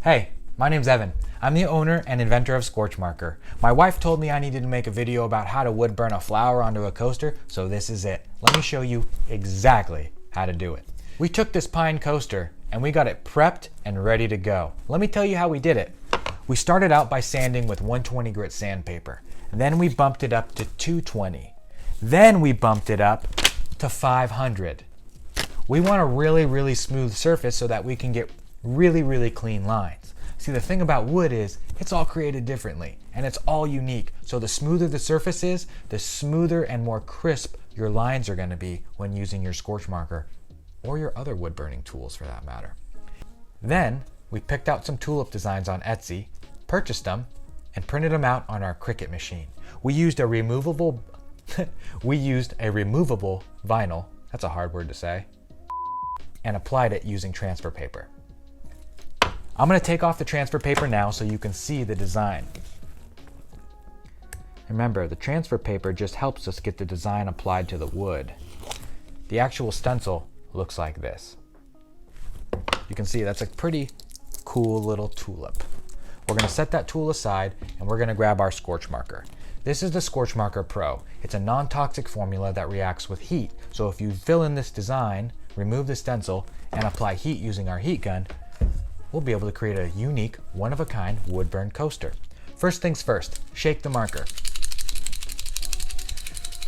Hey, my name's Evan. I'm the owner and inventor of Scorch Marker. My wife told me I needed to make a video about how to wood burn a flower onto a coaster, so this is it. Let me show you exactly how to do it. We took this pine coaster and we got it prepped and ready to go. Let me tell you how we did it. We started out by sanding with 120 grit sandpaper. Then we bumped it up to 220. Then we bumped it up to 500. We want a really smooth surface so that we can get really clean lines. See, the thing about wood is it's all created differently and it's all unique. So the smoother the surface is, the smoother and more crisp your lines are going to be when using your Scorch Marker or your other wood burning tools for that matter. Then we picked out some tulip designs on Etsy, purchased them, and printed them out on our Cricut machine. We used a removable vinyl, that's a hard word to say, and applied it using transfer paper. I'm going to take off the transfer paper now so you can see the design. Remember, the transfer paper just helps us get the design applied to the wood. The actual stencil looks like this. You can see that's a pretty cool little tulip. We're going to set that tool aside and we're going to grab our Scorch Marker. This is the Scorch Marker Pro. It's a non-toxic formula that reacts with heat. So if you fill in this design, remove the stencil, and apply heat using our heat gun, we'll be able to create a unique, one-of-a-kind wood burn coaster. First things first, shake the marker.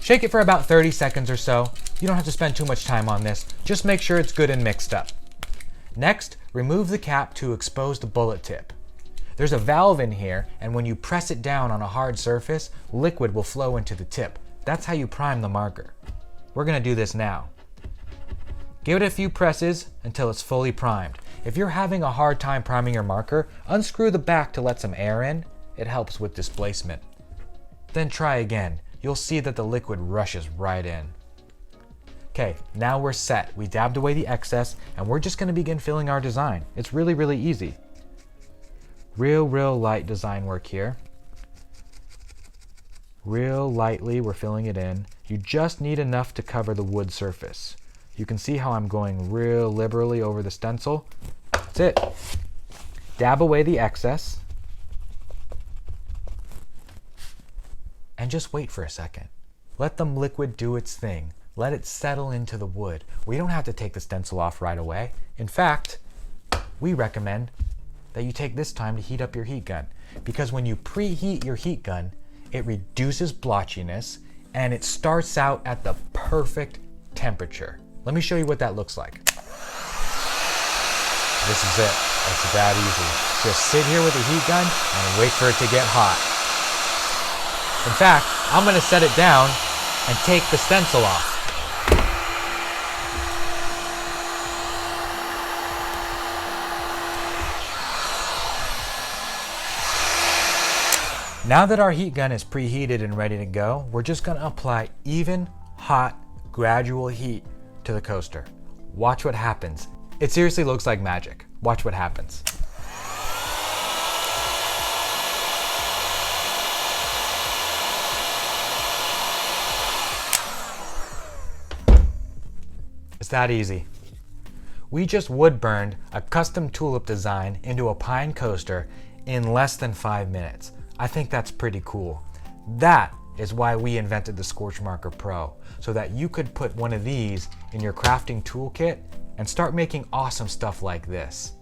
Shake it for about 30 seconds or so. You don't have to spend too much time on this. Just make sure it's good and mixed up. Next, remove the cap to expose the bullet tip. There's a valve in here, and when you press it down on a hard surface, liquid will flow into the tip. That's how you prime the marker. We're going to do this now. Give it a few presses until it's fully primed. If you're having a hard time priming your marker, unscrew the back to let some air in. It helps with displacement. Then try again. You'll see that the liquid rushes right in. Okay, now we're set. We dabbed away the excess and we're just going to begin filling our design. It's really easy. Real light design work here. Real lightly we're filling it in. You just need enough to cover the wood surface. You can see how I'm going real liberally over the stencil. That's it. Dab away the excess. And just wait for a second. Let the liquid do its thing. Let it settle into the wood. We don't have to take the stencil off right away. In fact, we recommend that you take this time to heat up your heat gun. Because when you preheat your heat gun, it reduces blotchiness and it starts out at the perfect temperature. Let me show you what that looks like. This is it. It's that easy. Just sit here with the heat gun and wait for it to get hot. In fact, I'm going to set it down and take the stencil off. Now that our heat gun is preheated and ready to go, we're just going to apply even, hot, gradual heat to the coaster. Watch what happens. It seriously looks like magic. Watch what happens. It's that easy. We just wood burned a custom tulip design into a pine coaster in less than 5 minutes. I think that's pretty cool. That is why we invented the Scorch Marker Pro, so that you could put one of these in your crafting toolkit and start making awesome stuff like this.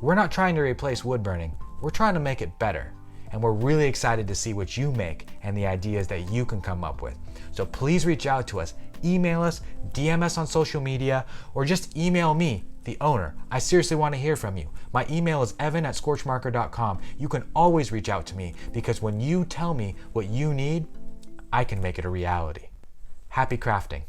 We're not trying to replace wood burning, we're trying to make it better. And we're really excited to see what you make and the ideas that you can come up with. So please reach out to us, email us, DM us on social media, or just email me, the owner. I seriously want to hear from you. My email is evan@scorchmarker.com. You can always reach out to me because when you tell me what you need, I can make it a reality. Happy crafting.